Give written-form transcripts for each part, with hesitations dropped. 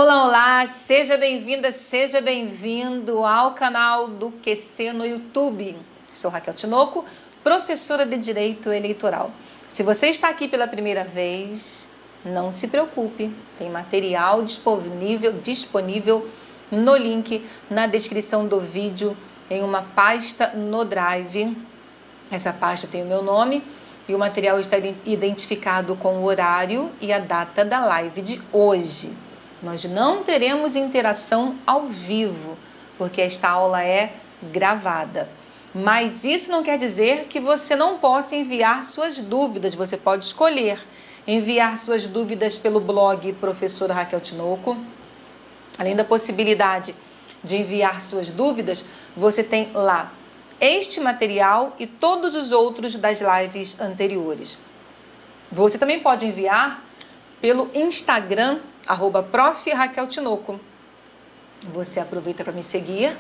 Olá, olá, seja bem-vinda, seja bem-vindo ao canal do QC no YouTube. Sou Raquel Tinoco, professora de Direito Eleitoral. Se você está aqui pela primeira vez, não se preocupe, tem material disponível no link na descrição do vídeo, em uma pasta no Drive. Essa pasta tem o meu nome e o material está identificado com o horário e a data da live de hoje. Nós não teremos interação ao vivo, porque esta aula é gravada. Mas isso não quer dizer que você não possa enviar suas dúvidas. Você pode escolher enviar suas dúvidas pelo blog Professora Raquel Tinoco. Além da possibilidade de enviar suas dúvidas, você tem lá este material e todos os outros das lives anteriores. Você também pode enviar pelo Instagram, @Prof. Raquel Tinoco. Você aproveita para me seguir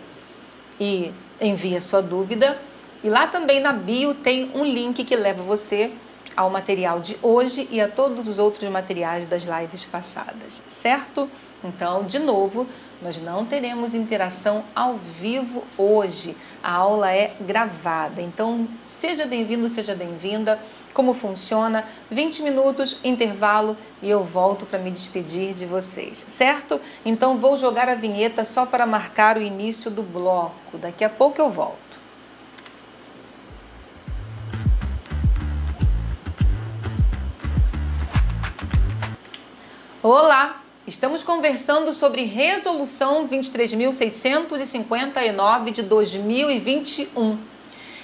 e envia sua dúvida. E lá também na bio tem um link que leva você ao material de hoje e a todos os outros materiais das lives passadas, certo? Então, de novo, nós não teremos interação ao vivo hoje. A aula é gravada. Então, seja bem-vindo, seja bem-vinda. Como funciona? 20 minutos, intervalo, e eu volto para me despedir de vocês, certo? Então, vou jogar a vinheta só para marcar o início do bloco. Daqui a pouco eu volto. Olá! Estamos conversando sobre Resolução 23.659 de 2021.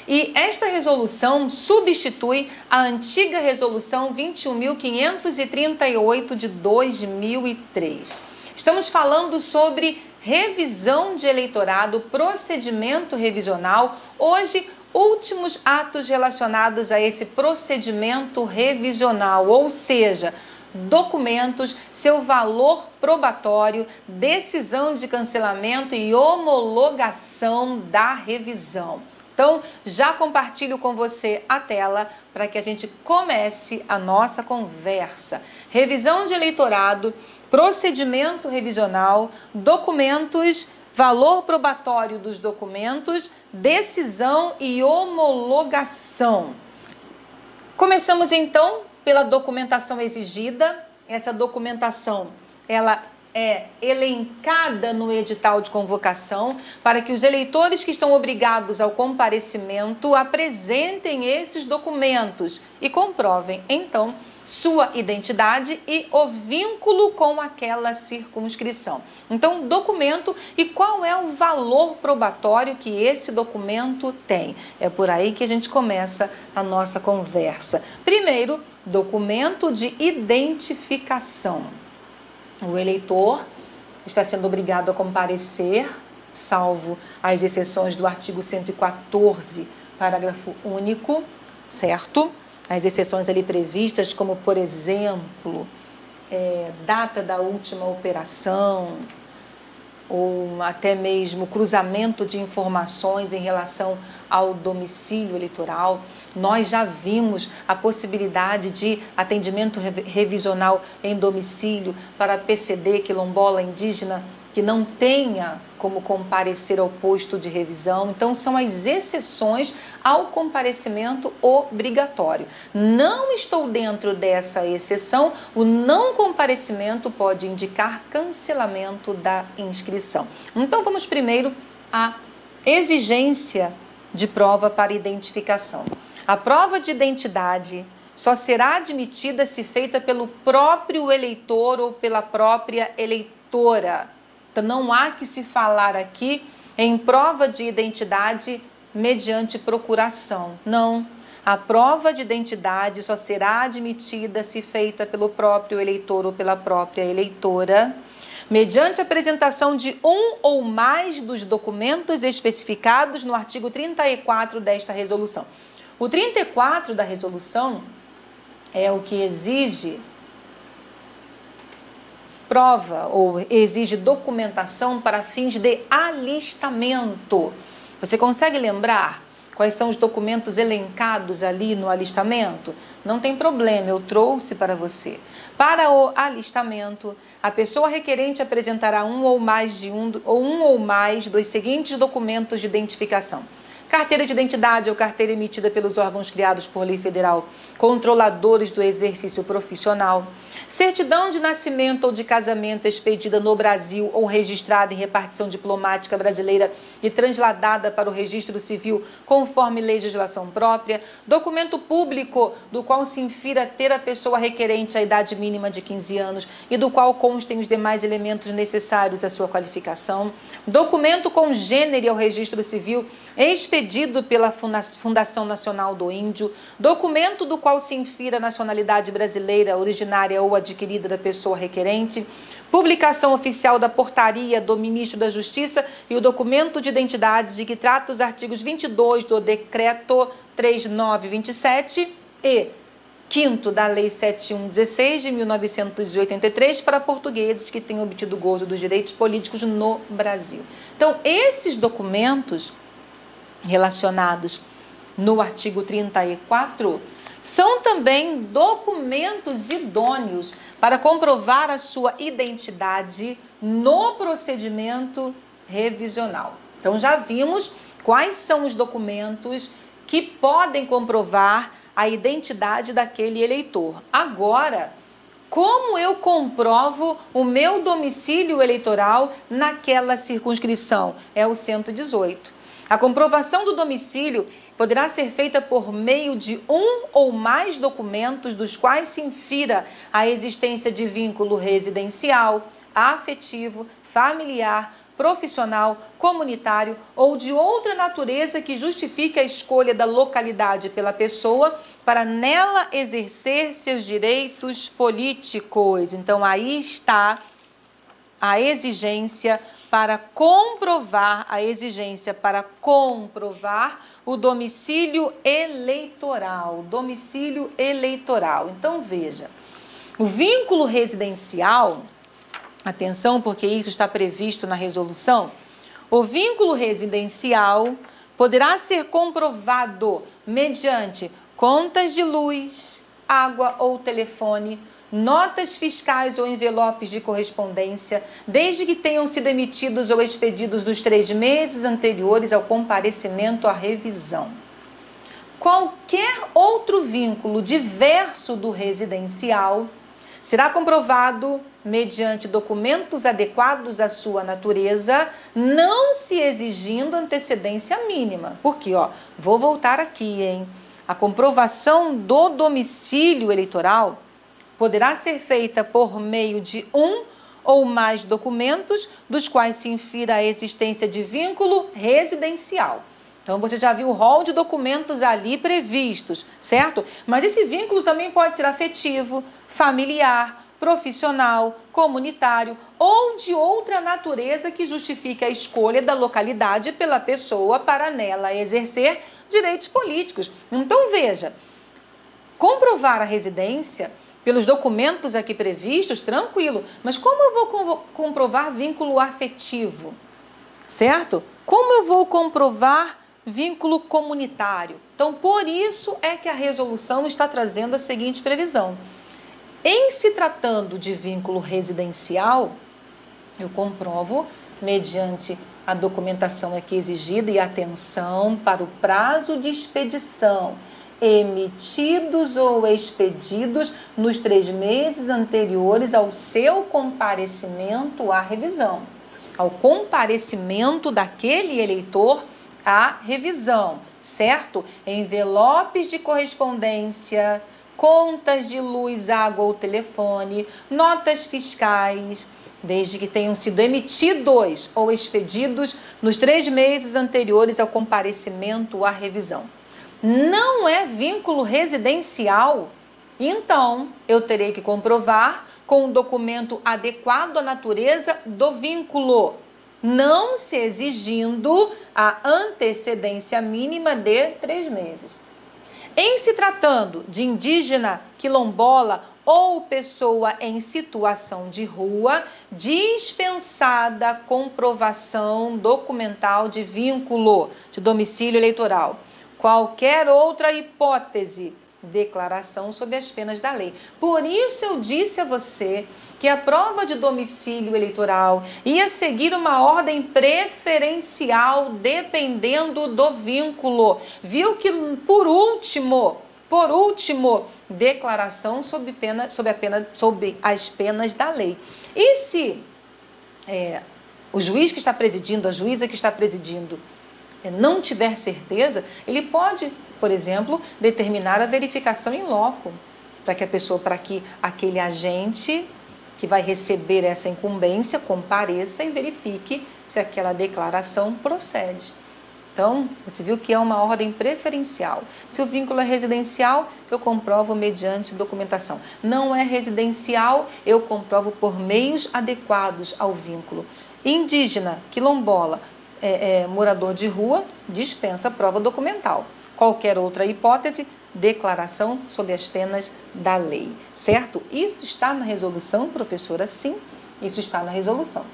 E esta resolução substitui a antiga Resolução 21.538 de 2003. Estamos falando sobre revisão de eleitorado, procedimento revisional. Hoje, últimos atos relacionados a esse procedimento revisional, ou seja, documentos, seu valor probatório, decisão de cancelamento e homologação da revisão. Então, já compartilho com você a tela para que a gente comece a nossa conversa. Revisão de eleitorado, procedimento revisional, documentos, valor probatório dos documentos, decisão e homologação. Começamos então pela documentação exigida. Essa documentação, ela é elencada no edital de convocação para que os eleitores que estão obrigados ao comparecimento apresentem esses documentos e comprovem, então, sua identidade e o vínculo com aquela circunscrição. Então, documento e qual é o valor probatório que esse documento tem. É por aí que a gente começa a nossa conversa. Primeiro, documento de identificação. O eleitor está sendo obrigado a comparecer, salvo as exceções do artigo 114, parágrafo único, certo? As exceções ali previstas, como, por exemplo, data da última operação, ou até mesmo cruzamento de informações em relação ao domicílio eleitoral. Nós já vimos a possibilidade de atendimento revisional em domicílio para PCD, quilombola, indígena, que não tenha como comparecer ao posto de revisão. Então, são as exceções ao comparecimento obrigatório. Não estou dentro dessa exceção, o não comparecimento pode indicar cancelamento da inscrição. Então, vamos primeiro à exigência de prova para identificação. A prova de identidade só será admitida se feita pelo próprio eleitor ou pela própria eleitora. Então, não há que se falar aqui em prova de identidade mediante procuração. Não. A prova de identidade só será admitida se feita pelo próprio eleitor ou pela própria eleitora, mediante apresentação de um ou mais dos documentos especificados no artigo 34 desta resolução. O 34 da resolução é o que exige prova ou exige documentação para fins de alistamento. Você consegue lembrar quais são os documentos elencados ali no alistamento? Não tem problema, eu trouxe para você. Para o alistamento, a pessoa requerente apresentará um ou mais dos seguintes documentos de identificação: carteira de identidade ou carteira emitida pelos órgãos criados por lei federal, controladores do exercício profissional, certidão de nascimento ou de casamento expedida no Brasil ou registrada em repartição diplomática brasileira e transladada para o registro civil conforme legislação própria, documento público do qual se infira ter a pessoa requerente a idade mínima de 15 anos e do qual constem os demais elementos necessários à sua qualificação, documento congênere ao registro civil expedido pela Fundação Nacional do Índio, documento do qual se infira a nacionalidade brasileira originária ou adquirida da pessoa requerente, publicação oficial da portaria do Ministro da Justiça e o documento de identidade de que trata os artigos 22 do Decreto 3927 e 5º da Lei 7116 de 1983 para portugueses que tenham obtido gozo dos direitos políticos no Brasil. Então, esses documentos relacionados no artigo 34 são também documentos idôneos para comprovar a sua identidade no procedimento revisional. Então, já vimos quais são os documentos que podem comprovar a identidade daquele eleitor. Agora, como eu comprovo o meu domicílio eleitoral naquela circunscrição? É o 118. A comprovação do domicílio poderá ser feita por meio de um ou mais documentos dos quais se infira a existência de vínculo residencial, afetivo, familiar, profissional, comunitário ou de outra natureza que justifique a escolha da localidade pela pessoa para nela exercer seus direitos políticos. Então, aí está a exigência para comprovar o domicílio eleitoral. Domicílio eleitoral. Então, veja, o vínculo residencial, atenção, porque isso está previsto na resolução, o vínculo residencial poderá ser comprovado mediante contas de luz, água ou telefone, notas fiscais ou envelopes de correspondência, desde que tenham sido emitidos ou expedidos nos 3 meses anteriores ao comparecimento à revisão. Qualquer outro vínculo diverso do residencial será comprovado mediante documentos adequados à sua natureza, não se exigindo antecedência mínima. Porque, vou voltar aqui, hein? A comprovação do domicílio eleitoral poderá ser feita por meio de um ou mais documentos dos quais se infira a existência de vínculo residencial. Então, você já viu o rol de documentos ali previstos, certo? Mas esse vínculo também pode ser afetivo, familiar, profissional, comunitário ou de outra natureza que justifique a escolha da localidade pela pessoa para nela exercer direitos políticos. Então, veja, comprovar a residência pelos documentos aqui previstos, tranquilo. Mas como eu vou comprovar vínculo afetivo, certo? Como eu vou comprovar vínculo comunitário? Então, por isso é que a resolução está trazendo a seguinte previsão. Em se tratando de vínculo residencial, eu comprovo mediante a documentação aqui exigida e atenção para o prazo de expedição, emitidos ou expedidos nos 3 meses anteriores ao seu comparecimento à revisão, ao comparecimento daquele eleitor à revisão, certo? Envelopes de correspondência, contas de luz, água ou telefone, notas fiscais, desde que tenham sido emitidos ou expedidos nos 3 meses anteriores ao comparecimento à revisão. Não é vínculo residencial, então eu terei que comprovar com um documento adequado à natureza do vínculo, não se exigindo a antecedência mínima de 3 meses. Em se tratando de indígena, quilombola ou pessoa em situação de rua, dispensada a comprovação documental de vínculo de domicílio eleitoral. Qualquer outra hipótese, declaração sob as penas da lei. Por isso eu disse a você que a prova de domicílio eleitoral ia seguir uma ordem preferencial dependendo do vínculo. Viu que por último, declaração sob as penas da lei. E se o juiz que está presidindo, a juíza que está presidindo, não tiver certeza, ele pode, por exemplo, determinar a verificação em loco, para que aquele agente que vai receber essa incumbência compareça e verifique se aquela declaração procede. Então, você viu que é uma ordem preferencial. Se o vínculo é residencial, eu comprovo mediante documentação. Não é residencial, eu comprovo por meios adequados ao vínculo. Indígena, quilombola, morador de rua, dispensa prova documental. Qualquer outra hipótese, declaração sob as penas da lei, certo? Isso está na resolução, professora? Sim, isso está na resolução.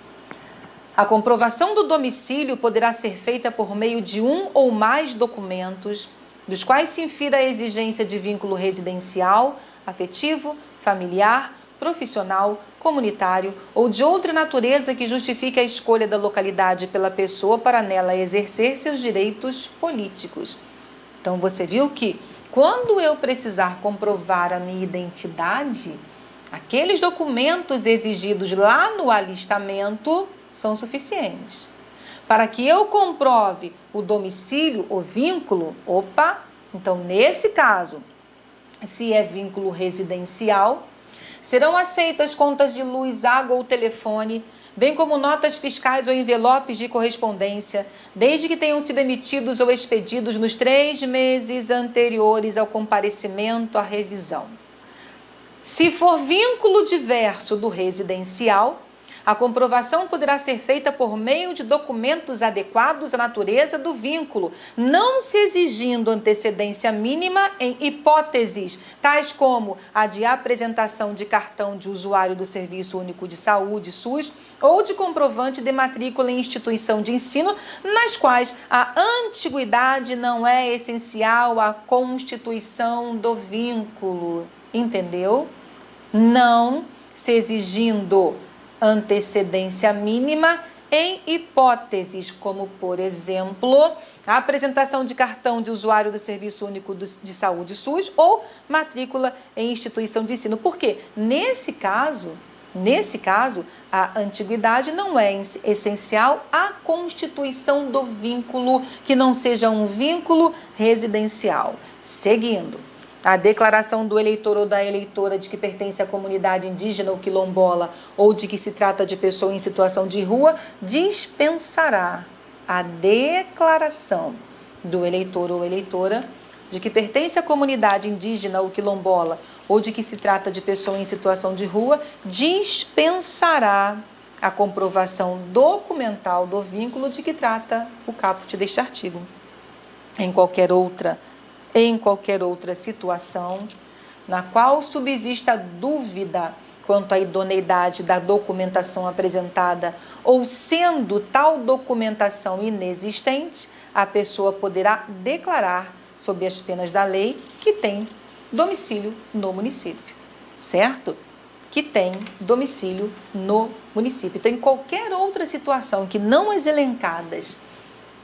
A comprovação do domicílio poderá ser feita por meio de um ou mais documentos, dos quais se infira a exigência de vínculo residencial, afetivo, familiar, profissional, comunitário ou de outra natureza que justifique a escolha da localidade pela pessoa para nela exercer seus direitos políticos. Então, você viu que quando eu precisar comprovar a minha identidade, aqueles documentos exigidos lá no alistamento são suficientes. Para que eu comprove o domicílio, o vínculo, então nesse caso, se é vínculo residencial, serão aceitas contas de luz, água ou telefone, bem como notas fiscais ou envelopes de correspondência, desde que tenham sido emitidos ou expedidos nos 3 meses anteriores ao comparecimento à revisão. Se for vínculo diverso do residencial, a comprovação poderá ser feita por meio de documentos adequados à natureza do vínculo, não se exigindo antecedência mínima em hipóteses, tais como a de apresentação de cartão de usuário do Serviço Único de Saúde, SUS, ou de comprovante de matrícula em instituição de ensino, nas quais a antiguidade não é essencial à constituição do vínculo. Entendeu? Não se exigindo antecedência mínima em hipóteses como, por exemplo, a apresentação de cartão de usuário do Serviço Único de Saúde, SUS, ou matrícula em instituição de ensino. Porque nesse caso, a antiguidade não é essencial à constituição do vínculo, que não seja um vínculo residencial. Seguindo. A declaração do eleitor ou da eleitora de que pertence à comunidade indígena ou quilombola ou de que se trata de pessoa em situação de rua dispensará a declaração do eleitor ou eleitora de que pertence à comunidade indígena ou quilombola ou de que se trata de pessoa em situação de rua dispensará a comprovação documental do vínculo de que trata o caput deste artigo. Em qualquer outra situação na qual subsista dúvida quanto à idoneidade da documentação apresentada ou sendo tal documentação inexistente, a pessoa poderá declarar, sob as penas da lei, que tem domicílio no município, certo? Que tem domicílio no município. Então, em qualquer outra situação que não as elencadas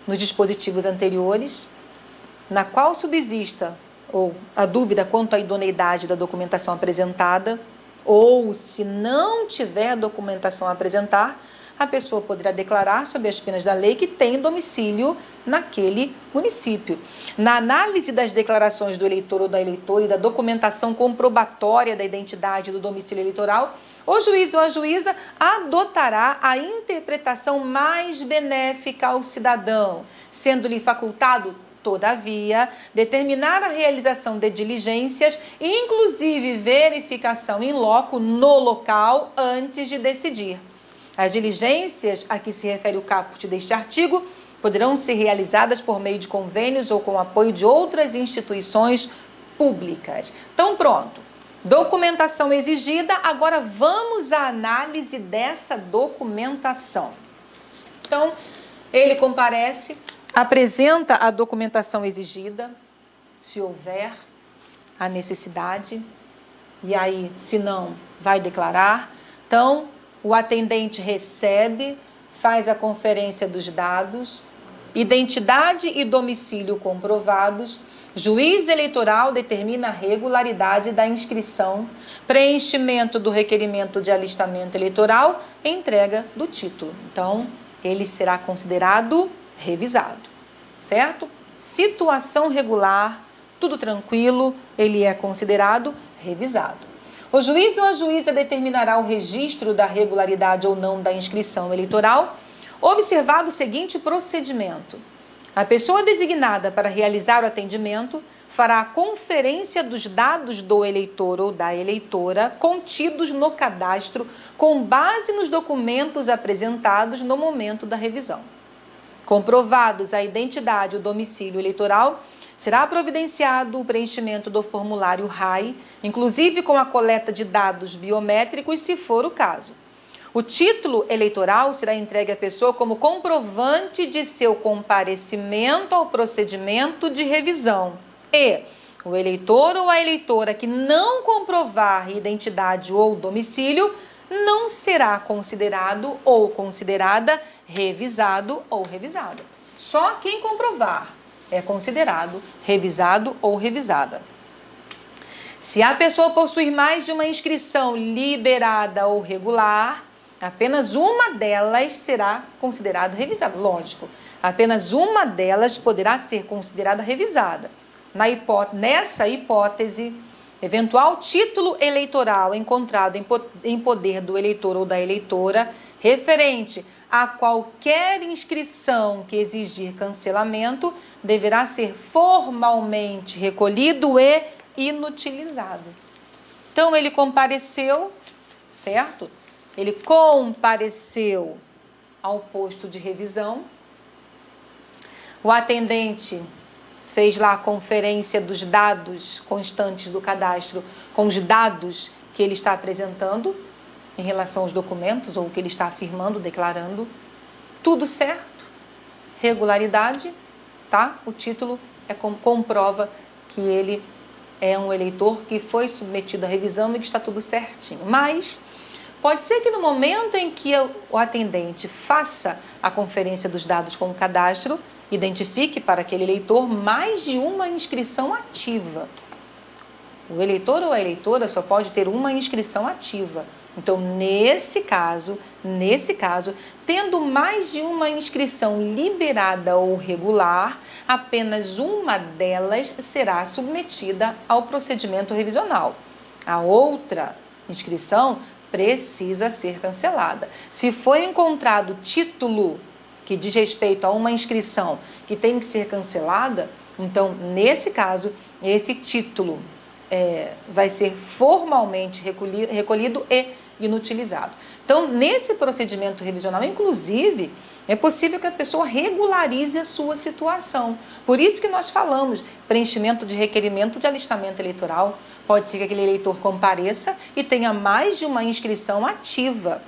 nos dispositivos anteriores, na qual subsista ou a dúvida quanto à idoneidade da documentação apresentada, ou se não tiver documentação a apresentar, a pessoa poderá declarar, sob as penas da lei, que tem domicílio naquele município. Na análise das declarações do eleitor ou da eleitora e da documentação comprobatória da identidade do domicílio eleitoral, o juiz ou a juíza adotará a interpretação mais benéfica ao cidadão, sendo-lhe facultado, todavia, determinar a realização de diligências, inclusive verificação in loco no local, antes de decidir. As diligências a que se refere o caput deste artigo poderão ser realizadas por meio de convênios ou com apoio de outras instituições públicas. Então, pronto. Documentação exigida, agora vamos à análise dessa documentação. Então, ele comparece, apresenta a documentação exigida, se houver a necessidade, e aí, se não, vai declarar. Então, o atendente recebe, faz a conferência dos dados, identidade e domicílio comprovados, juiz eleitoral determina a regularidade da inscrição, preenchimento do requerimento de alistamento eleitoral e entrega do título. Então, ele será considerado revisado, certo? Situação regular, tudo tranquilo, ele é considerado revisado. O juiz ou a juíza determinará o registro da regularidade ou não da inscrição eleitoral, observado o seguinte procedimento. A pessoa designada para realizar o atendimento fará a conferência dos dados do eleitor ou da eleitora contidos no cadastro com base nos documentos apresentados no momento da revisão. Comprovados a identidade e o domicílio eleitoral, será providenciado o preenchimento do formulário RAI, inclusive com a coleta de dados biométricos, se for o caso. O título eleitoral será entregue à pessoa como comprovante de seu comparecimento ao procedimento de revisão. E o eleitor ou a eleitora que não comprovar identidade ou domicílio não será considerado ou considerada revisado ou revisada. Só quem comprovar é considerado revisado ou revisada. Se a pessoa possuir mais de uma inscrição liberada ou regular, apenas uma delas será considerada revisada. Lógico, apenas uma delas poderá ser considerada revisada. Nessa hipótese, eventual título eleitoral encontrado em poder do eleitor ou da eleitora, referente a qualquer inscrição que exigir cancelamento, deverá ser formalmente recolhido e inutilizado. Então, ele compareceu, certo? Ele compareceu ao posto de revisão. O atendente fez lá a conferência dos dados constantes do cadastro com os dados que ele está apresentando em relação aos documentos ou o que ele está afirmando, declarando. Tudo certo, regularidade, tá? O título comprova que ele é um eleitor que foi submetido à revisão e que está tudo certinho. Mas pode ser que no momento em que o atendente faça a conferência dos dados com o cadastro, identifique para aquele eleitor mais de uma inscrição ativa. O eleitor ou a eleitora só pode ter uma inscrição ativa. Então, nesse caso, tendo mais de uma inscrição liberada ou regular, apenas uma delas será submetida ao procedimento revisional. A outra inscrição precisa ser cancelada. Se foi encontrado título que diz respeito a uma inscrição que tem que ser cancelada, então, nesse caso, esse título vai ser formalmente recolhido e inutilizado. Então, nesse procedimento revisional, inclusive, é possível que a pessoa regularize a sua situação. Por isso que nós falamos, preenchimento de requerimento de alistamento eleitoral, pode ser que aquele eleitor compareça e tenha mais de uma inscrição ativa.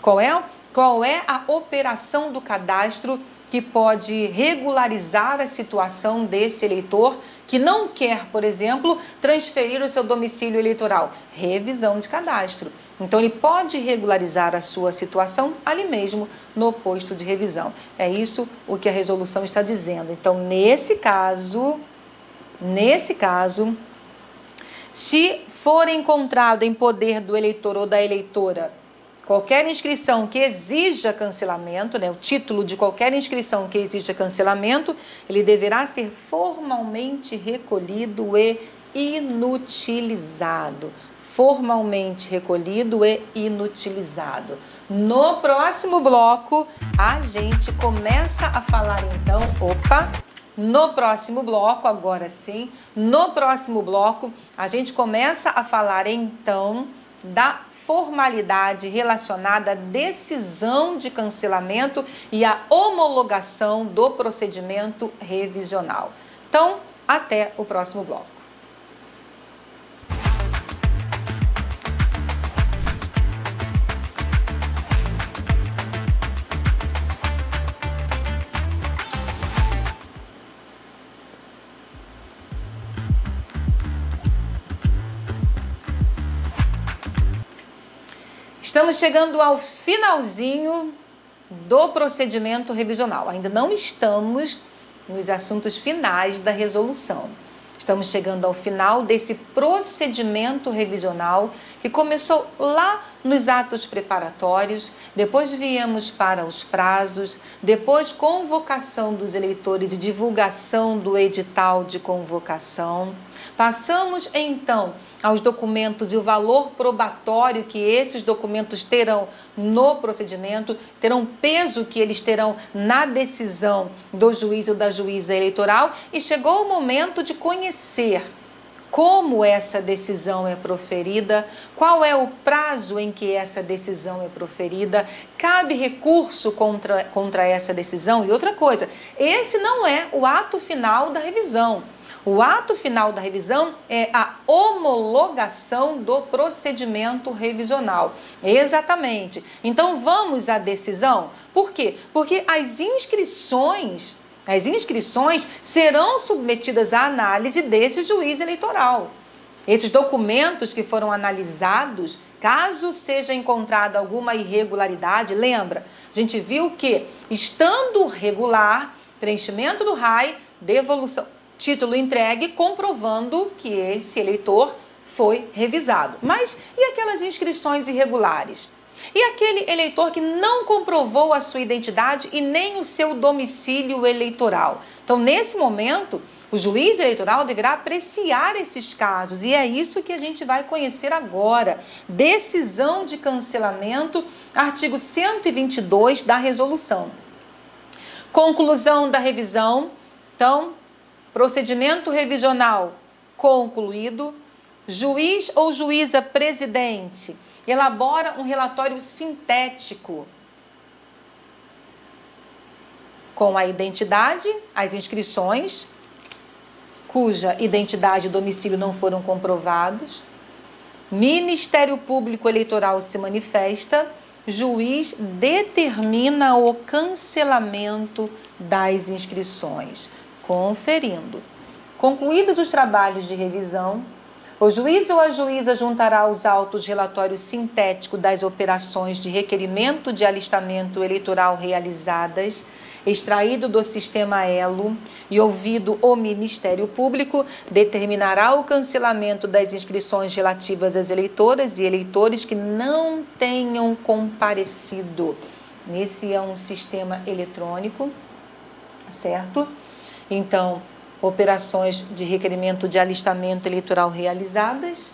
Qual é a operação do cadastro que pode regularizar a situação desse eleitor que não quer, por exemplo, transferir o seu domicílio eleitoral? Revisão de cadastro. Então, ele pode regularizar a sua situação ali mesmo no posto de revisão. É isso o que a resolução está dizendo. Então, nesse caso, se for encontrado em poder do eleitor ou da eleitora qualquer inscrição que exija cancelamento, o título de qualquer inscrição que exija cancelamento, ele deverá ser formalmente recolhido e inutilizado. Formalmente recolhido e inutilizado. No próximo bloco, a gente começa a falar então, no próximo bloco, agora sim, no próximo bloco, a gente começa a falar então da formalidade relacionada à decisão de cancelamento e à homologação do procedimento revisional. Então, até o próximo bloco. Estamos chegando ao finalzinho do procedimento revisional. Ainda não estamos nos assuntos finais da resolução. Estamos chegando ao final desse procedimento revisional que começou lá nos atos preparatórios, depois viemos para os prazos, depois convocação dos eleitores e divulgação do edital de convocação. Passamos então aos documentos e o valor probatório que esses documentos terão no procedimento, terão peso que eles terão na decisão do juiz ou da juíza eleitoral, e chegou o momento de conhecer como essa decisão é proferida, qual é o prazo em que essa decisão é proferida, cabe recurso contra essa decisão. E outra coisa, esse não é o ato final da revisão. O ato final da revisão é a homologação do procedimento revisional. Exatamente. Então vamos à decisão. Por quê? Porque as inscrições serão submetidas à análise desse juiz eleitoral. Esses documentos que foram analisados, caso seja encontrada alguma irregularidade, lembra, a gente viu que, estando regular, preenchimento do RAI, devolução, título entregue, comprovando que esse eleitor foi revisado. Mas e aquelas inscrições irregulares? E aquele eleitor que não comprovou a sua identidade e nem o seu domicílio eleitoral? Então, nesse momento, o juiz eleitoral deverá apreciar esses casos, e é isso que a gente vai conhecer agora. Decisão de cancelamento, artigo 122 da resolução. Conclusão da revisão. Então, procedimento revisional concluído. Juiz ou juíza presidente elabora um relatório sintético com a identidade, as inscrições, cuja identidade e domicílio não foram comprovados. Ministério Público Eleitoral se manifesta. Juiz determina o cancelamento das inscrições. Conferindo. Concluídos os trabalhos de revisão, o juiz ou a juíza juntará aos autos relatório sintético das operações de requerimento de alistamento eleitoral realizadas, extraído do sistema ELO, e ouvido o Ministério Público, determinará o cancelamento das inscrições relativas às eleitoras e eleitores que não tenham comparecido. Esse é um sistema eletrônico, certo? Então, operações de requerimento de alistamento eleitoral realizadas,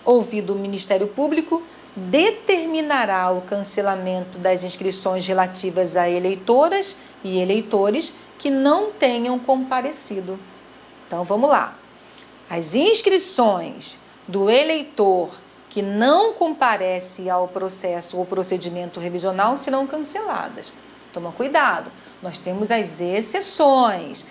ouvido o Ministério Público, determinará o cancelamento das inscrições relativas a eleitoras e eleitores que não tenham comparecido. Então, vamos lá. As inscrições do eleitor que não comparece ao processo ou procedimento revisional serão canceladas. Toma cuidado. Nós temos as exceções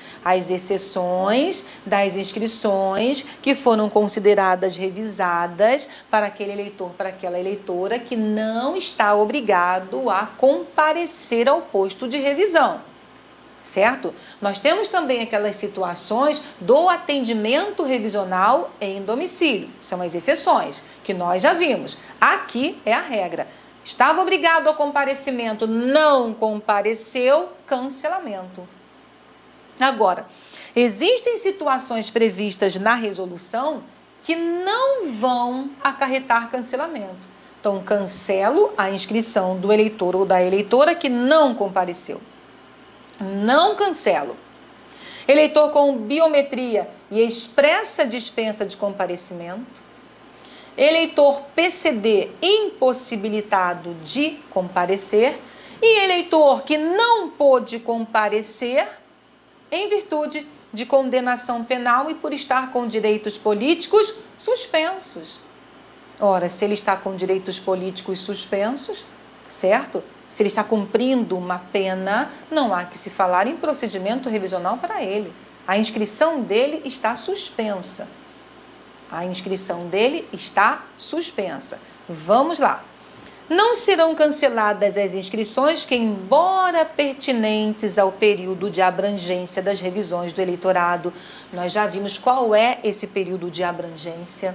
das inscrições que foram consideradas revisadas para aquele eleitor, para aquela eleitora que não está obrigado a comparecer ao posto de revisão, certo? Nós temos também aquelas situações do atendimento revisional em domicílio, são as exceções que nós já vimos. Aqui é a regra. Estava obrigado ao comparecimento, não compareceu, cancelamento. Agora, existem situações previstas na resolução que não vão acarretar cancelamento. Então, cancelo a inscrição do eleitor ou da eleitora que não compareceu. Não cancelo. Eleitor com biometria e expressa dispensa de comparecimento. Eleitor PCD impossibilitado de comparecer e eleitor que não pôde comparecer em virtude de condenação penal e por estar com direitos políticos suspensos. Ora, se ele está com direitos políticos suspensos, certo? Se ele está cumprindo uma pena, não há que se falar em procedimento revisional para ele. A inscrição dele está suspensa. A inscrição dele está suspensa. Vamos lá. Não serão canceladas as inscrições que, embora pertinentes ao período de abrangência das revisões do eleitorado, nós já vimos qual é esse período de abrangência.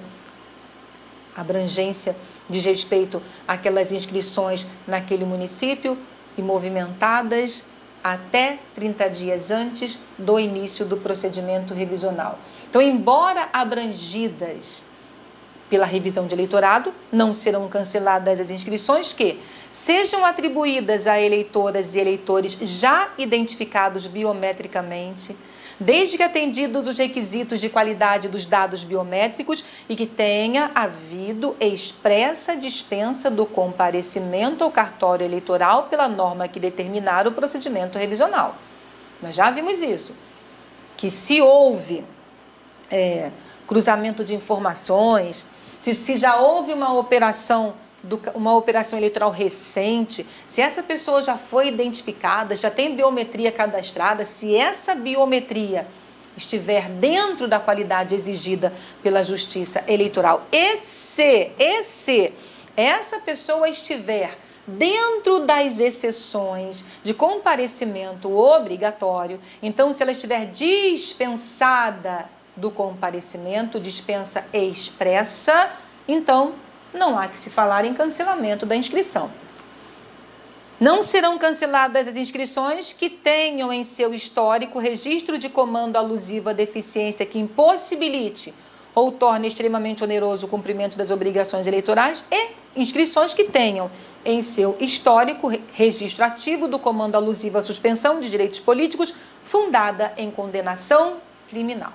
Abrangência diz respeito àquelas inscrições naquele município e movimentadas até 30 dias antes do início do procedimento revisional. Então, embora abrangidas pela revisão de eleitorado, não serão canceladas as inscrições que sejam atribuídas a eleitoras e eleitores já identificados biometricamente, desde que atendidos os requisitos de qualidade dos dados biométricos e que tenha havido expressa dispensa do comparecimento ao cartório eleitoral pela norma que determinar o procedimento revisional. Nós já vimos isso, que se houve cruzamento de informações, se já houve uma operação eleitoral recente, se essa pessoa já foi identificada, já tem biometria cadastrada, se essa biometria estiver dentro da qualidade exigida pela Justiça Eleitoral e se essa pessoa estiver dentro das exceções de comparecimento obrigatório, então se ela estiver dispensada do comparecimento, dispensa expressa, então não há que se falar em cancelamento da inscrição. Não serão canceladas as inscrições que tenham em seu histórico registro de comando alusivo à deficiência que impossibilite ou torne extremamente oneroso o cumprimento das obrigações eleitorais e inscrições que tenham em seu histórico registro ativo do comando alusivo à suspensão de direitos políticos fundada em condenação criminal.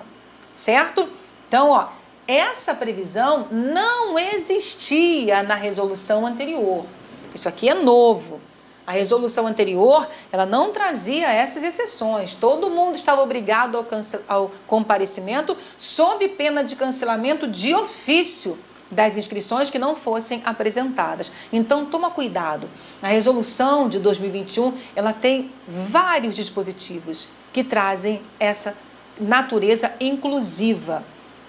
Certo? Então, essa previsão não existia na resolução anterior. Isso aqui é novo. A resolução anterior, ela não trazia essas exceções. Todo mundo estava obrigado ao comparecimento sob pena de cancelamento de ofício das inscrições que não fossem apresentadas. Então, toma cuidado. A resolução de 2021, ela tem vários dispositivos que trazem essa natureza inclusiva.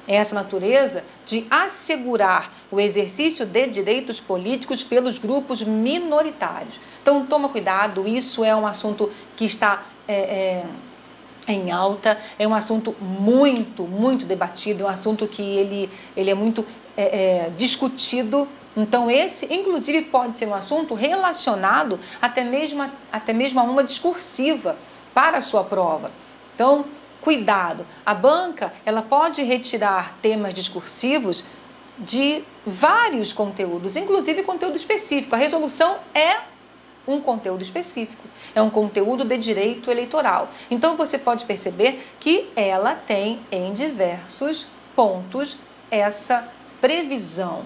Essa natureza de assegurar o exercício de direitos políticos pelos grupos minoritários. Então, toma cuidado, isso é um assunto que está em alta, é um assunto muito debatido, é um assunto que ele é muito discutido. Então, esse, inclusive, pode ser um assunto relacionado até mesmo a uma discursiva para a sua prova. Então, cuidado, a banca ela pode retirar temas discursivos de vários conteúdos, inclusive conteúdo específico. A resolução é um conteúdo específico, é um conteúdo de direito eleitoral. Então você pode perceber que ela tem em diversos pontos essa previsão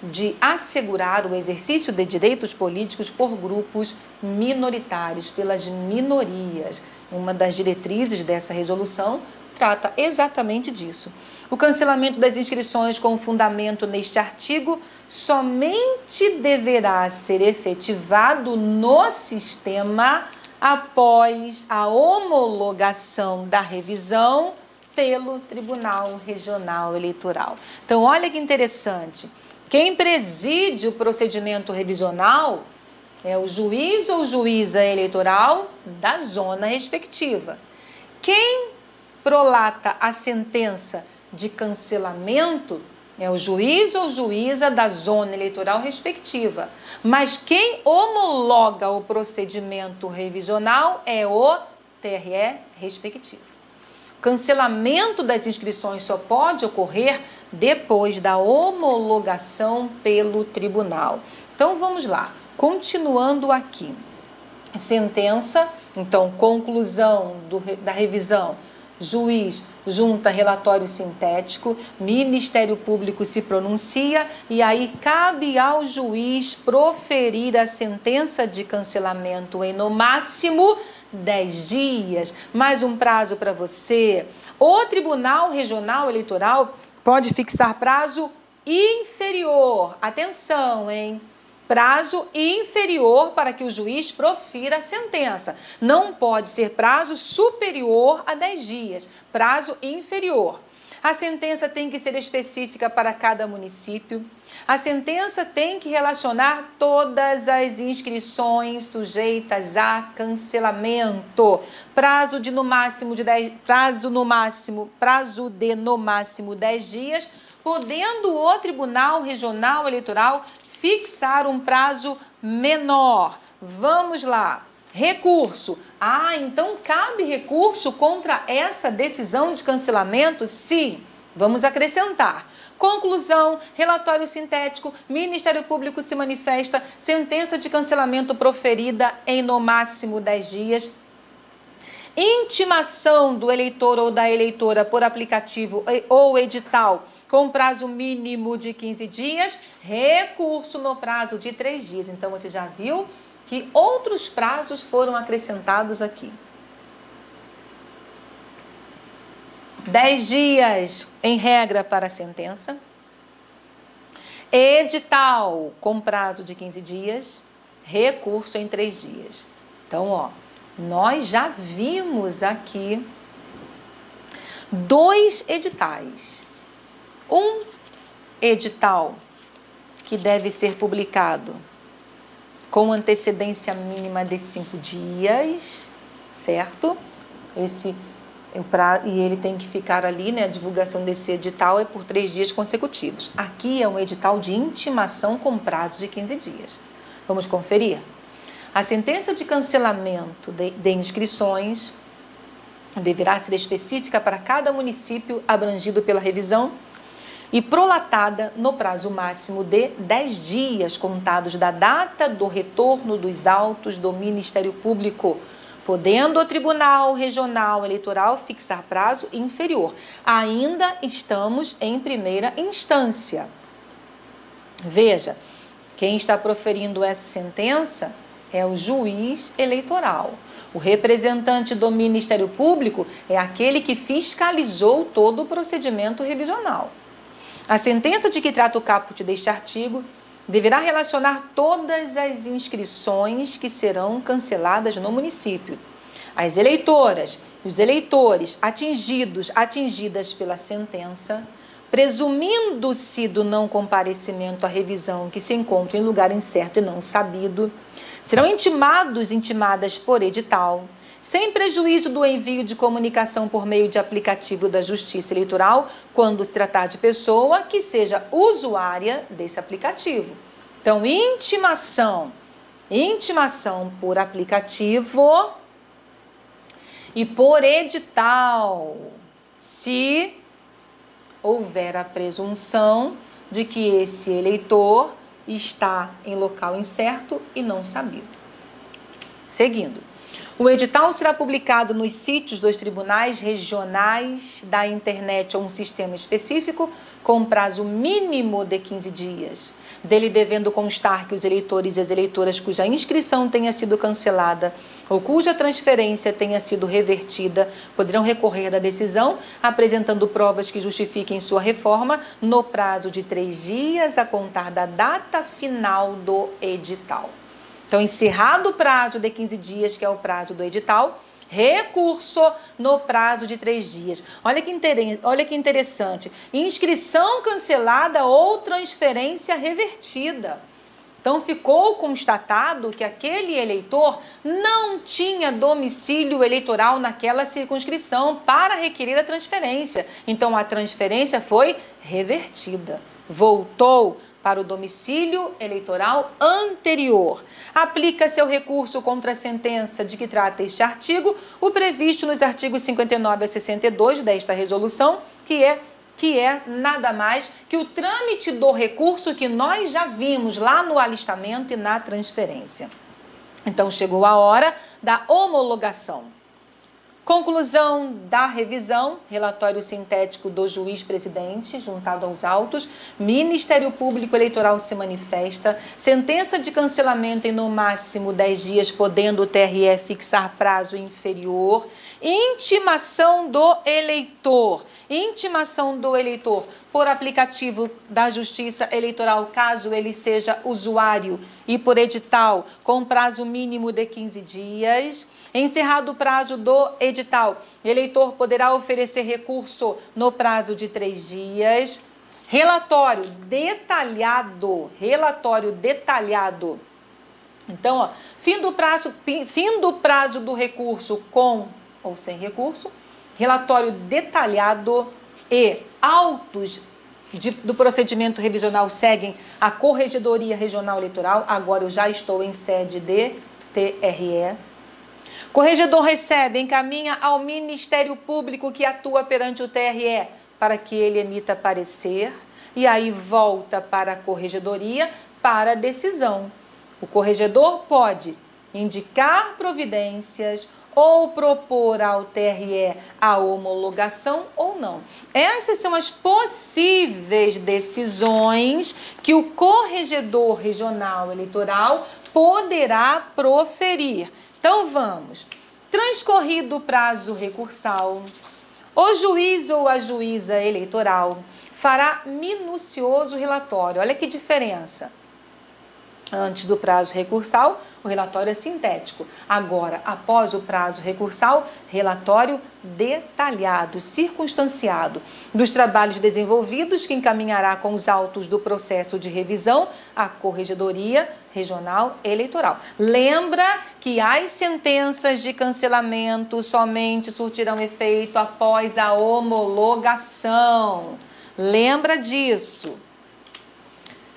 de assegurar o exercício de direitos políticos por grupos minoritários, pelas minorias. Uma das diretrizes dessa resolução trata exatamente disso. O cancelamento das inscrições com fundamento neste artigo somente deverá ser efetivado no sistema após a homologação da revisão pelo Tribunal Regional Eleitoral. Então, olha que interessante. Quem preside o procedimento revisional é o juiz ou juíza eleitoral da zona respectiva. Quem prolata a sentença de cancelamento é o juiz ou juíza da zona eleitoral respectiva. Mas quem homologa o procedimento revisional é o TRE respectivo. O cancelamento das inscrições só pode ocorrer depois da homologação pelo tribunal. Então, vamos lá. Continuando aqui, sentença, então, conclusão da revisão, juiz junta relatório sintético, Ministério Público se pronuncia e aí cabe ao juiz proferir a sentença de cancelamento em no máximo 10 dias, mais um prazo para você. O Tribunal Regional Eleitoral pode fixar prazo inferior, atenção, hein? Prazo inferior para que o juiz profira a sentença. Não pode ser prazo superior a 10 dias, prazo inferior. A sentença tem que ser específica para cada município. A sentença tem que relacionar todas as inscrições sujeitas a cancelamento. Prazo de no máximo 10 dias, podendo o Tribunal Regional Eleitoral fixar um prazo menor. Vamos lá. Recurso. Então cabe recurso contra essa decisão de cancelamento? Sim. Vamos acrescentar. Conclusão, relatório sintético, Ministério Público se manifesta, sentença de cancelamento proferida em no máximo 10 dias, intimação do eleitor ou da eleitora por aplicativo ou edital com prazo mínimo de 15 dias, recurso no prazo de 3 dias. Então, você já viu que outros prazos foram acrescentados aqui. 10 dias, em regra, para a sentença. Edital com prazo de 15 dias. Recurso em 3 dias. Então, nós já vimos aqui 2 editais. Um edital que deve ser publicado com antecedência mínima de 5 dias, certo? E ele tem que ficar ali, né? A divulgação desse edital é por 3 dias consecutivos. Aqui é um edital de intimação com prazo de 15 dias. Vamos conferir? A sentença de cancelamento de inscrições deverá ser específica para cada município abrangido pela revisão e prolatada no prazo máximo de 10 dias contados da data do retorno dos autos do Ministério Público, podendo o Tribunal Regional Eleitoral fixar prazo inferior. Ainda estamos em primeira instância. Veja, quem está proferindo essa sentença é o juiz eleitoral. O representante do Ministério Público é aquele que fiscalizou todo o procedimento revisional. A sentença de que trata o caput deste artigo deverá relacionar todas as inscrições que serão canceladas no município. As eleitoras e os eleitores atingidas pela sentença, presumindo-se do não comparecimento à revisão que se encontra em lugar incerto e não sabido, serão intimadas por edital, sem prejuízo do envio de comunicação por meio de aplicativo da Justiça Eleitoral, quando se tratar de pessoa que seja usuária desse aplicativo. Então, intimação por aplicativo e por edital, se houver a presunção de que esse eleitor está em local incerto e não sabido. Seguindo. O edital será publicado nos sítios dos tribunais regionais da internet ou um sistema específico com prazo mínimo de 15 dias, dele devendo constar que os eleitores e as eleitoras cuja inscrição tenha sido cancelada ou cuja transferência tenha sido revertida poderão recorrer da decisão, apresentando provas que justifiquem sua reforma no prazo de 3 dias a contar da data final do edital. Então, encerrado o prazo de 15 dias, que é o prazo do edital, recurso no prazo de 3 dias. Olha que interessante. Inscrição cancelada ou transferência revertida. Então, ficou constatado que aquele eleitor não tinha domicílio eleitoral naquela circunscrição para requerer a transferência. Então, a transferência foi revertida. Voltou para o domicílio eleitoral anterior. Aplica-se ao recurso contra a sentença de que trata este artigo, o previsto nos artigos 59 a 62 desta resolução, que é nada mais que o trâmite do recurso que nós já vimos lá no alistamento e na transferência. Então, chegou a hora da homologação. Conclusão da revisão, relatório sintético do juiz-presidente, juntado aos autos, Ministério Público Eleitoral se manifesta, sentença de cancelamento em no máximo 10 dias, podendo o TRE fixar prazo inferior, intimação do eleitor por aplicativo da Justiça Eleitoral, caso ele seja usuário, e por edital, com prazo mínimo de 15 dias, encerrado o prazo do edital, eleitor poderá oferecer recurso no prazo de 3 dias. Relatório detalhado. Então, fim do prazo do recurso com ou sem recurso, relatório detalhado e autos do procedimento revisional seguem a Corregedoria Regional Eleitoral. Agora eu já estou em sede de TRE. Corregedor recebe, encaminha ao Ministério Público que atua perante o TRE para que ele emita parecer e aí volta para a Corregedoria para decisão. O corregedor pode indicar providências ou propor ao TRE a homologação ou não. Essas são as possíveis decisões que o Corregedor Regional Eleitoral poderá proferir. Então vamos. Transcorrido o prazo recursal, o juiz ou a juíza eleitoral fará minucioso relatório. Olha que diferença. Antes do prazo recursal, o relatório é sintético. Agora, após o prazo recursal, relatório detalhado, circunstanciado dos trabalhos desenvolvidos que encaminhará com os autos do processo de revisão à Corregedoria Regional Eleitoral. Lembra que as sentenças de cancelamento somente surtirão efeito após a homologação. Lembra disso.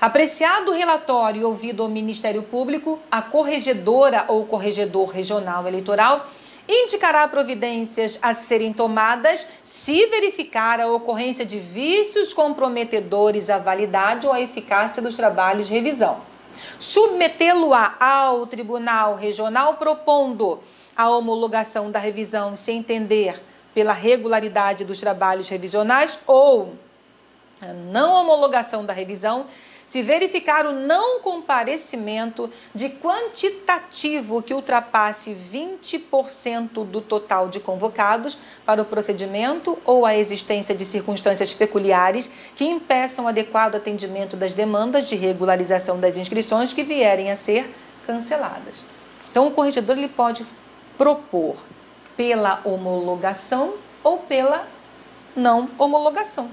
Apreciado o relatório e ouvido o Ministério Público, a corregedora ou corregedor regional eleitoral indicará providências a serem tomadas se verificar a ocorrência de vícios comprometedores à validade ou à eficácia dos trabalhos de revisão. Submetê-lo-á ao Tribunal Regional propondo a homologação da revisão se entender pela regularidade dos trabalhos revisionais ou a não homologação da revisão se verificar o não comparecimento de quantitativo que ultrapasse 20% do total de convocados para o procedimento ou a existência de circunstâncias peculiares que impeçam adequado atendimento das demandas de regularização das inscrições que vierem a ser canceladas. Então, o corregedor ele pode propor pela homologação ou pela não homologação.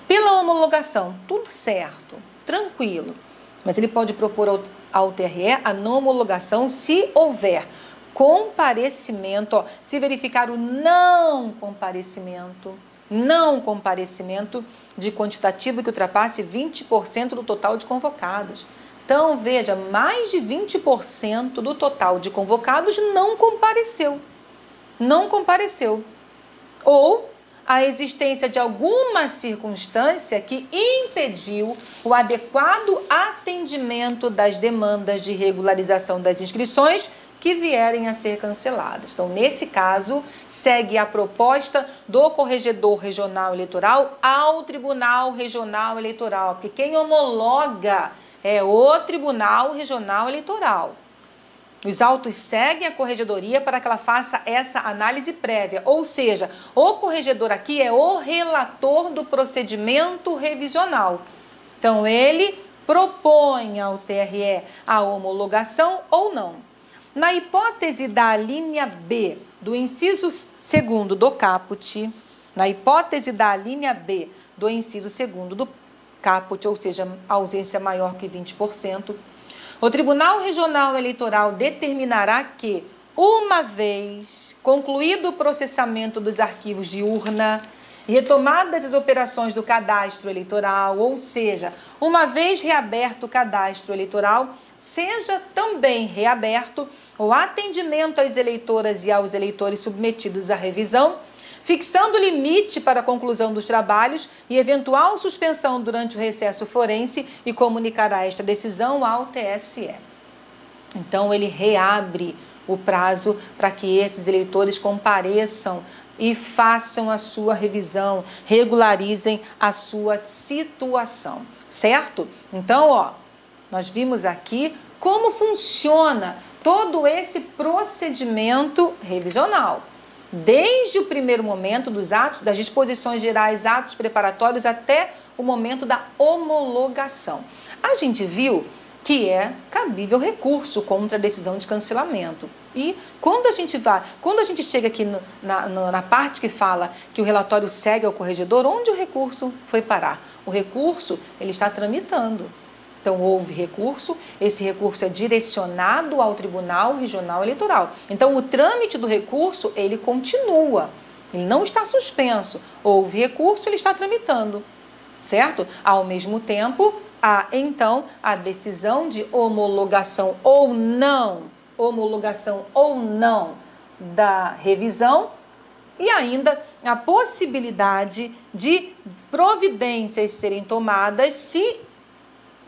Pela homologação, tudo certo, tranquilo, mas ele pode propor ao TRE a não homologação se houver comparecimento, se verificar o não comparecimento de quantitativo que ultrapasse 20% do total de convocados. Então, veja, mais de 20% do total de convocados não compareceu. Ou a existência de alguma circunstância que impediu o adequado atendimento das demandas de regularização das inscrições que vierem a ser canceladas. Então, nesse caso, segue a proposta do Corregedor Regional Eleitoral ao Tribunal Regional Eleitoral, porque quem homologa é o Tribunal Regional Eleitoral. Os autos seguem a corregedoria para que ela faça essa análise prévia, ou seja, o corregedor aqui é o relator do procedimento revisional. Então, ele propõe ao TRE a homologação ou não. Na hipótese da linha B do inciso 2º do caput, ou seja, ausência maior que 20%, o Tribunal Regional Eleitoral determinará que, uma vez concluído o processamento dos arquivos de urna e retomadas as operações do cadastro eleitoral, ou seja, uma vez reaberto o cadastro eleitoral, seja também reaberto o atendimento às eleitoras e aos eleitores submetidos à revisão, fixando limite para a conclusão dos trabalhos e eventual suspensão durante o recesso forense e comunicará esta decisão ao TSE. Então, ele reabre o prazo para que esses eleitores compareçam e façam a sua revisão, regularizem a sua situação, certo? Então, nós vimos aqui como funciona todo esse procedimento revisional. Desde o primeiro momento dos atos, das disposições gerais, atos preparatórios, até o momento da homologação. A gente viu que é cabível recurso contra a decisão de cancelamento. E quando a gente chega aqui na parte que fala que o relatório segue ao corregedor, onde o recurso foi parar? O recurso, ele está tramitando. Então, houve recurso, esse recurso é direcionado ao Tribunal Regional Eleitoral. Então, o trâmite do recurso, ele continua, ele não está suspenso. Houve recurso, ele está tramitando. certo? Ao mesmo tempo, há então a decisão de homologação ou não da revisão e ainda a possibilidade de providências serem tomadas se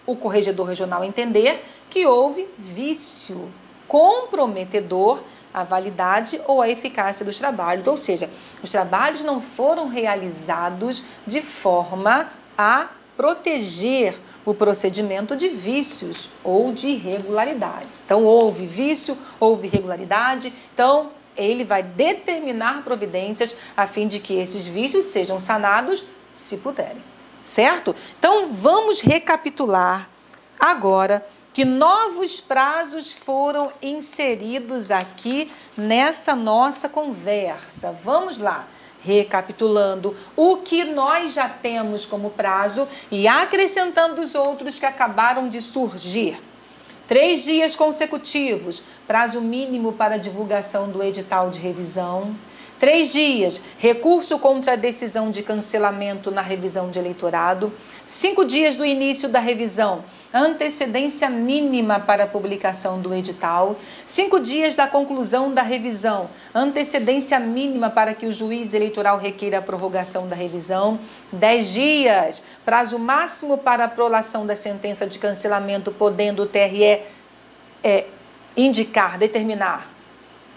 o corregedor regional entender que houve vício comprometedor à validade ou à eficácia dos trabalhos, ou seja, os trabalhos não foram realizados de forma a proteger o procedimento de vícios ou de irregularidades. Então, houve vício, houve irregularidade, então ele vai determinar providências a fim de que esses vícios sejam sanados, se puderem, certo? Então, vamos recapitular agora que novos prazos foram inseridos aqui nessa nossa conversa. Vamos lá, recapitulando o que nós já temos como prazo e acrescentando os outros que acabaram de surgir. 3 dias consecutivos, prazo mínimo para divulgação do edital de revisão. 3 dias, recurso contra a decisão de cancelamento na revisão de eleitorado. 5 dias do início da revisão, antecedência mínima para a publicação do edital. 5 dias da conclusão da revisão, antecedência mínima para que o juiz eleitoral requeira a prorrogação da revisão. 10 dias, prazo máximo para a prolação da sentença de cancelamento, podendo o TRE determinar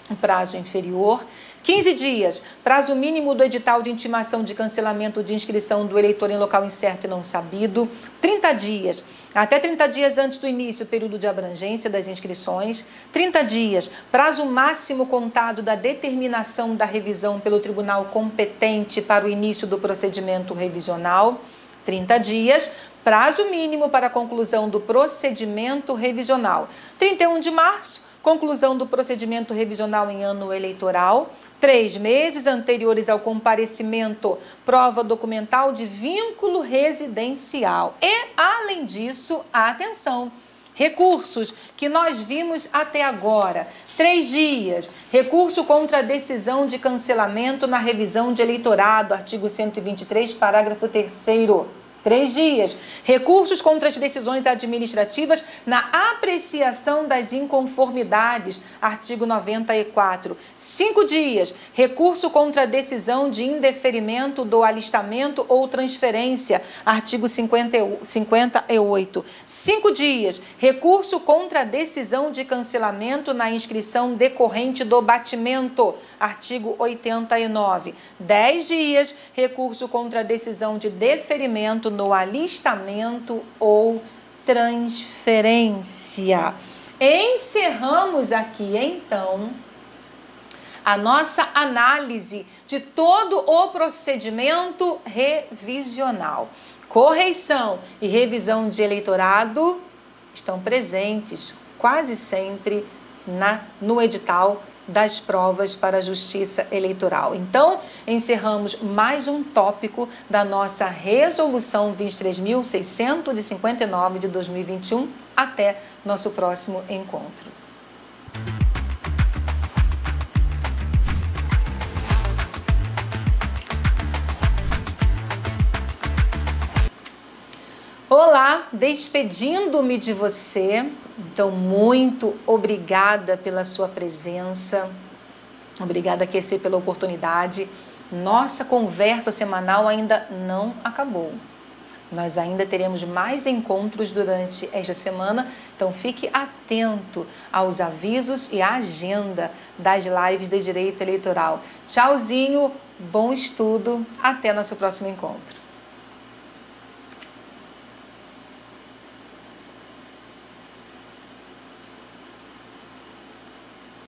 um prazo inferior. 15 dias, prazo mínimo do edital de intimação de cancelamento de inscrição do eleitor em local incerto e não sabido. 30 dias, até 30 dias antes do início, período de abrangência das inscrições. 30 dias, prazo máximo contado da determinação da revisão pelo tribunal competente para o início do procedimento revisional. 30 dias, prazo mínimo para a conclusão do procedimento revisional. 31 de março, conclusão do procedimento revisional em ano eleitoral. 3 meses anteriores ao comparecimento, prova documental de vínculo residencial. E, além disso, atenção, recursos que nós vimos até agora. 3 dias, recurso contra a decisão de cancelamento na revisão de eleitorado, artigo 123, parágrafo 3º. 3 dias, recursos contra as decisões administrativas na apreciação das inconformidades, artigo 94. 5 dias, recurso contra a decisão de indeferimento do alistamento ou transferência, artigo 58. 5 dias, recurso contra a decisão de cancelamento na inscrição decorrente do batimento, artigo 89. 10 dias, recurso contra a decisão de deferimento no alistamento ou transferência. Encerramos aqui, então, a nossa análise de todo o procedimento revisional. Correição e revisão de eleitorado estão presentes quase sempre no edital das provas para a Justiça Eleitoral. Então, encerramos mais um tópico da nossa Resolução 23.659 de 2021. Até nosso próximo encontro. Olá, despedindo-me de você. Então, muito obrigada pela sua presença, obrigada, QC, pela oportunidade. Nossa conversa semanal ainda não acabou. Nós ainda teremos mais encontros durante esta semana, então fique atento aos avisos e à agenda das lives de Direito Eleitoral. Tchauzinho, bom estudo, até nosso próximo encontro.